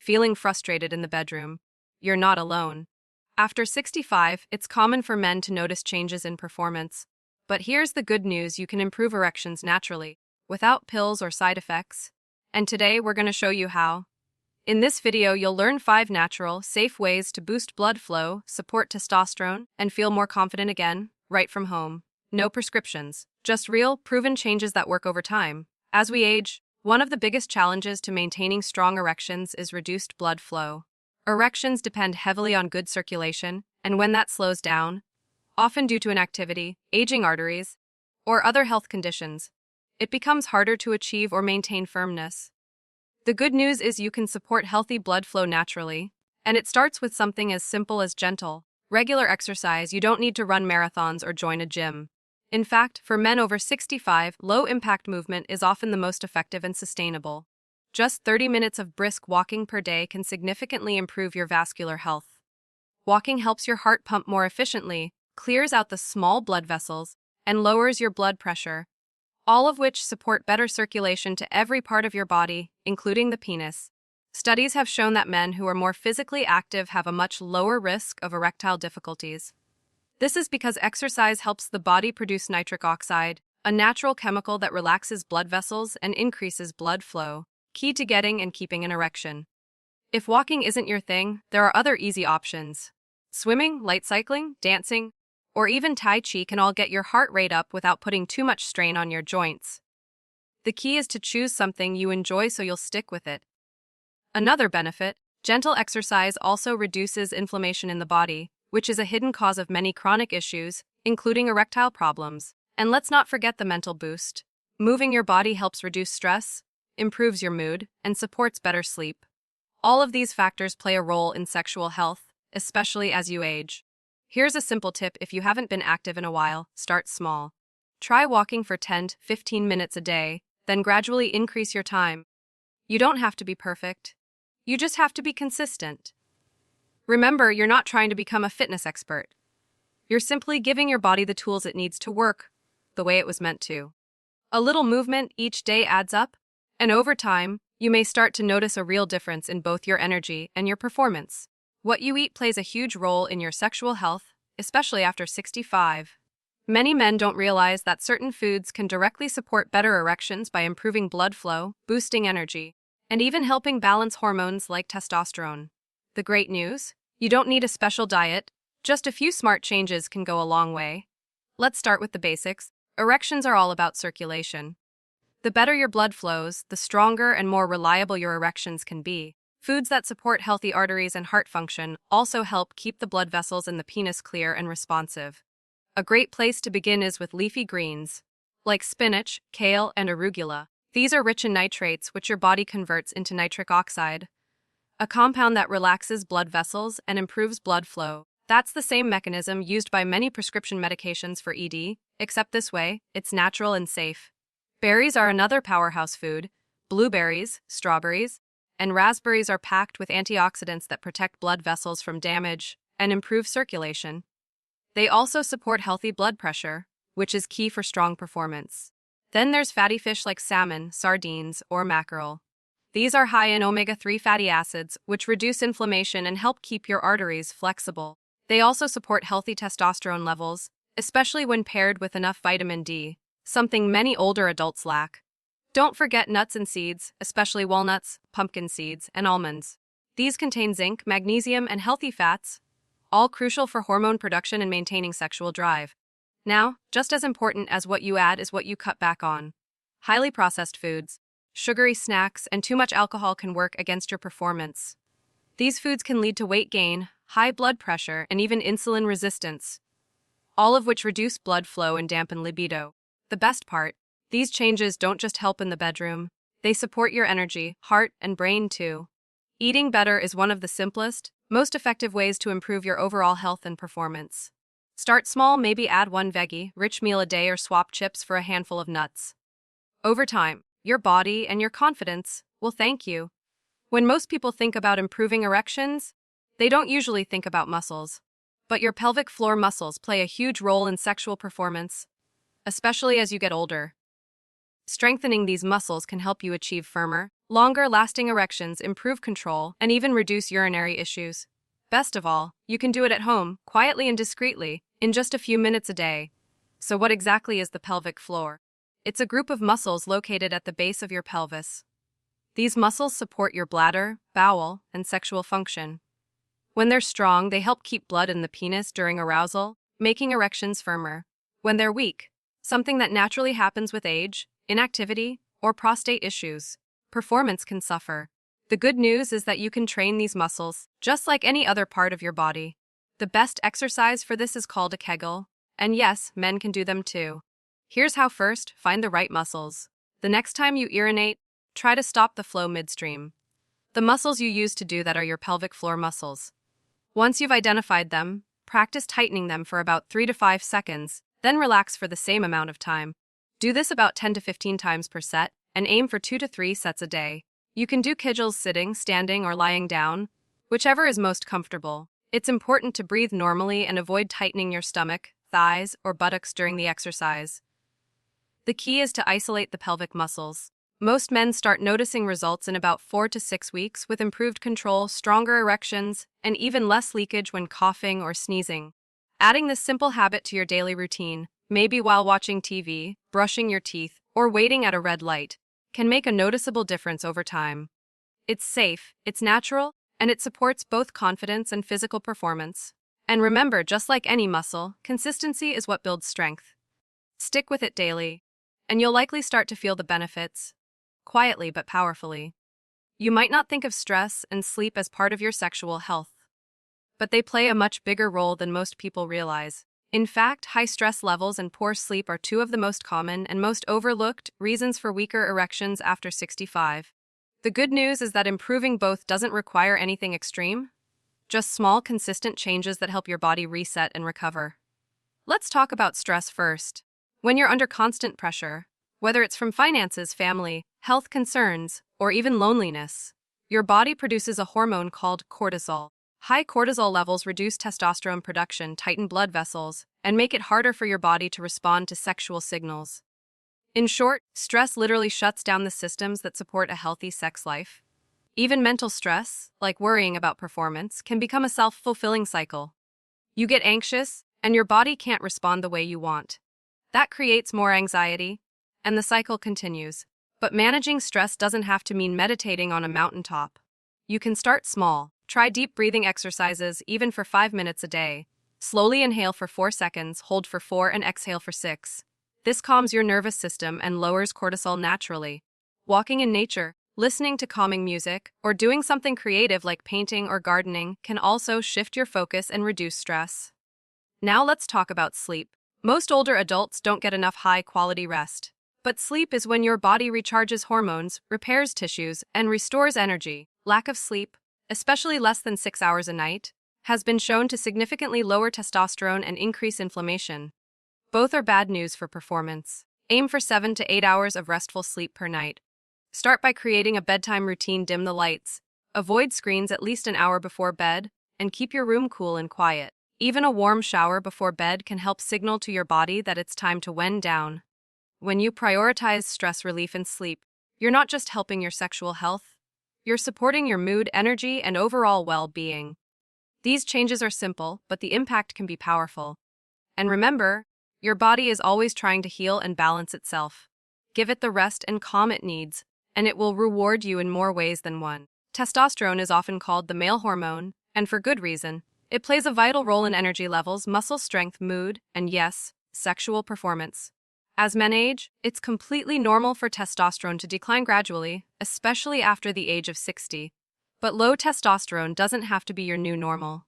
feeling frustrated in the bedroom. You're not alone. After 65, it's common for men to notice changes in performance. But here's the good news: you can improve erections naturally, without pills or side effects. And today we're going to show you how. In this video, you'll learn 5 natural, safe ways to boost blood flow, support testosterone, and feel more confident again, right from home. No prescriptions, just real, proven changes that work over time. As we age, one of the biggest challenges to maintaining strong erections is reduced blood flow. Erections depend heavily on good circulation, and when that slows down, often due to inactivity, aging arteries, or other health conditions, it becomes harder to achieve or maintain firmness. The good news is you can support healthy blood flow naturally, and it starts with something as simple as gentle, regular exercise. You don't need to run marathons or join a gym. In fact, for men over 65, low-impact movement is often the most effective and sustainable. Just 30 minutes of brisk walking per day can significantly improve your vascular health. Walking helps your heart pump more efficiently, clears out the small blood vessels, and lowers your blood pressure, all of which support better circulation to every part of your body, including the penis. Studies have shown that men who are more physically active have a much lower risk of erectile difficulties. This is because exercise helps the body produce nitric oxide, a natural chemical that relaxes blood vessels and increases blood flow, key to getting and keeping an erection. If walking isn't your thing, there are other easy options. Swimming, light cycling, dancing, or even Tai Chi can all get your heart rate up without putting too much strain on your joints. The key is to choose something you enjoy so you'll stick with it. Another benefit: gentle exercise also reduces inflammation in the body, which is a hidden cause of many chronic issues, including erectile problems. And let's not forget the mental boost. Moving your body helps reduce stress, improves your mood, and supports better sleep. All of these factors play a role in sexual health, especially as you age. Here's a simple tip: if you haven't been active in a while, start small. Try walking for 10 to 15 minutes a day, then gradually increase your time. You don't have to be perfect. You just have to be consistent. Remember, you're not trying to become a fitness expert. You're simply giving your body the tools it needs to work the way it was meant to. A little movement each day adds up, and over time, you may start to notice a real difference in both your energy and your performance. What you eat plays a huge role in your sexual health, especially after 65. Many men don't realize that certain foods can directly support better erections by improving blood flow, boosting energy, and even helping balance hormones like testosterone. The great news: you don't need a special diet, just a few smart changes can go a long way. Let's start with the basics. Erections are all about circulation. The better your blood flows, the stronger and more reliable your erections can be. Foods that support healthy arteries and heart function also help keep the blood vessels in the penis clear and responsive. A great place to begin is with leafy greens, like spinach, kale, and arugula. These are rich in nitrates, which your body converts into nitric oxide, a compound that relaxes blood vessels and improves blood flow. That's the same mechanism used by many prescription medications for ED, except this way, it's natural and safe. Berries are another powerhouse food. Blueberries, strawberries, and raspberries are packed with antioxidants that protect blood vessels from damage and improve circulation. They also support healthy blood pressure, which is key for strong performance. Then there's fatty fish like salmon, sardines, or mackerel. These are high in omega-3 fatty acids, which reduce inflammation and help keep your arteries flexible. They also support healthy testosterone levels, especially when paired with enough vitamin D, something many older adults lack. Don't forget nuts and seeds, especially walnuts, pumpkin seeds, and almonds. These contain zinc, magnesium, and healthy fats, all crucial for hormone production and maintaining sexual drive. Now, just as important as what you add is what you cut back on. Highly processed foods, sugary snacks, and too much alcohol can work against your performance. These foods can lead to weight gain, high blood pressure, and even insulin resistance, all of which reduce blood flow and dampen libido. The best part: these changes don't just help in the bedroom, they support your energy, heart, and brain too. Eating better is one of the simplest, most effective ways to improve your overall health and performance. Start small, maybe add one veggie-rich meal a day or swap chips for a handful of nuts. Over time, your body and your confidence will thank you. When most people think about improving erections, they don't usually think about muscles. But your pelvic floor muscles play a huge role in sexual performance, especially as you get older. Strengthening these muscles can help you achieve firmer, Longer-lasting erections improve control and even reduce urinary issues. Best of all, you can do it at home, quietly and discreetly, in just a few minutes a day. So what exactly is the pelvic floor? It's a group of muscles located at the base of your pelvis. These muscles support your bladder, bowel, and sexual function. When they're strong, they help keep blood in the penis during arousal, making erections firmer. When they're weak, something that naturally happens with age, inactivity, or prostate issues, performance can suffer. The good news is that you can train these muscles, just like any other part of your body. The best exercise for this is called a Kegel, and yes, men can do them too. Here's how. First, find the right muscles. The next time you urinate, try to stop the flow midstream. The muscles you use to do that are your pelvic floor muscles. Once you've identified them, practice tightening them for about 3 to 5 seconds, then relax for the same amount of time. Do this about 10 to 15 times per set, and aim for 2 to 3 sets a day. You can do Kegels sitting, standing, or lying down, whichever is most comfortable. It's important to breathe normally and avoid tightening your stomach, thighs, or buttocks during the exercise. The key is to isolate the pelvic muscles. Most men start noticing results in about 4 to 6 weeks with improved control, stronger erections, and even less leakage when coughing or sneezing. Adding this simple habit to your daily routine, maybe while watching TV, brushing your teeth, or waiting at a red light, can make a noticeable difference over time. It's safe, it's natural, and it supports both confidence and physical performance. And remember, just like any muscle, consistency is what builds strength. Stick with it daily, and you'll likely start to feel the benefits, quietly but powerfully. You might not think of stress and sleep as part of your sexual health, but they play a much bigger role than most people realize. In fact, high stress levels and poor sleep are two of the most common and most overlooked reasons for weaker erections after 65. The good news is that improving both doesn't require anything extreme, just small, consistent changes that help your body reset and recover. Let's talk about stress first. When you're under constant pressure, whether it's from finances, family, health concerns, or even loneliness, your body produces a hormone called cortisol. High cortisol levels reduce testosterone production, tighten blood vessels, and make it harder for your body to respond to sexual signals. In short, stress literally shuts down the systems that support a healthy sex life. Even mental stress, like worrying about performance, can become a self-fulfilling cycle. You get anxious, and your body can't respond the way you want. That creates more anxiety, and the cycle continues. But managing stress doesn't have to mean meditating on a mountaintop. You can start small. Try deep breathing exercises even for 5 minutes a day. Slowly inhale for 4 seconds, hold for 4, and exhale for 6. This calms your nervous system and lowers cortisol naturally. Walking in nature, listening to calming music, or doing something creative like painting or gardening can also shift your focus and reduce stress. Now let's talk about sleep. Most older adults don't get enough high-quality rest. But sleep is when your body recharges hormones, repairs tissues, and restores energy. Lack of sleep, especially less than 6 hours a night, has been shown to significantly lower testosterone and increase inflammation. Both are bad news for performance. Aim for 7 to 8 hours of restful sleep per night. Start by creating a bedtime routine. Dim the lights. Avoid screens at least an hour before bed, and keep your room cool and quiet. Even a warm shower before bed can help signal to your body that it's time to wind down. When you prioritize stress relief and sleep, you're not just helping your sexual health, you're supporting your mood, energy, and overall well-being. These changes are simple, but the impact can be powerful. And remember, your body is always trying to heal and balance itself. Give it the rest and calm it needs, and it will reward you in more ways than one. Testosterone is often called the male hormone, and for good reason. It plays a vital role in energy levels, muscle strength, mood, and yes, sexual performance. As men age, it's completely normal for testosterone to decline gradually, especially after the age of 60. But low testosterone doesn't have to be your new normal.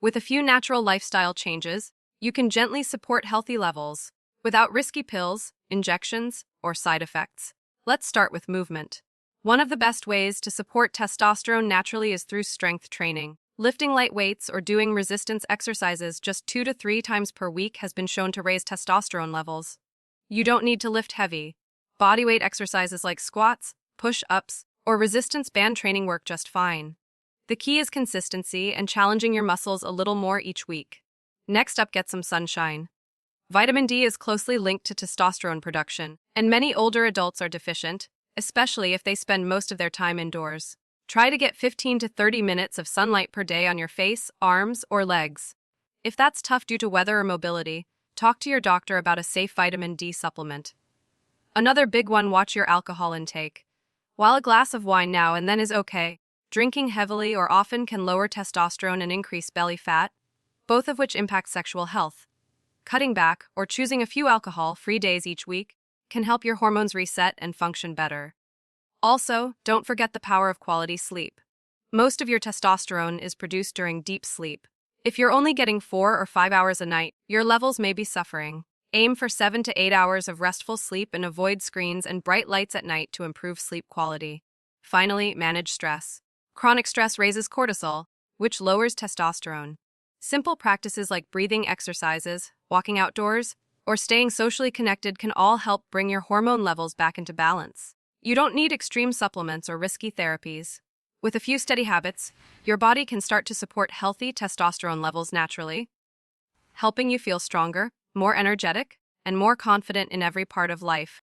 With a few natural lifestyle changes, you can gently support healthy levels, without risky pills, injections, or side effects. Let's start with movement. One of the best ways to support testosterone naturally is through strength training. Lifting light weights or doing resistance exercises just 2 to 3 times per week has been shown to raise testosterone levels. You don't need to lift heavy. Bodyweight exercises like squats, push-ups, or resistance band training work just fine. The key is consistency and challenging your muscles a little more each week. Next up, get some sunshine. Vitamin D is closely linked to testosterone production, and many older adults are deficient, especially if they spend most of their time indoors. Try to get 15 to 30 minutes of sunlight per day on your face, arms, or legs. If that's tough due to weather or mobility, talk to your doctor about a safe vitamin D supplement. Another big one, watch your alcohol intake. While a glass of wine now and then is okay, drinking heavily or often can lower testosterone and increase belly fat, both of which impact sexual health. Cutting back, or choosing a few alcohol-free days each week, can help your hormones reset and function better. Also, don't forget the power of quality sleep. Most of your testosterone is produced during deep sleep. If you're only getting 4 or 5 hours a night, your levels may be suffering. Aim for 7 to 8 hours of restful sleep and avoid screens and bright lights at night to improve sleep quality. Finally, manage stress. Chronic stress raises cortisol, which lowers testosterone. Simple practices like breathing exercises, walking outdoors, or staying socially connected can all help bring your hormone levels back into balance. You don't need extreme supplements or risky therapies. With a few steady habits, your body can start to support healthy testosterone levels naturally, helping you feel stronger, more energetic, and more confident in every part of life.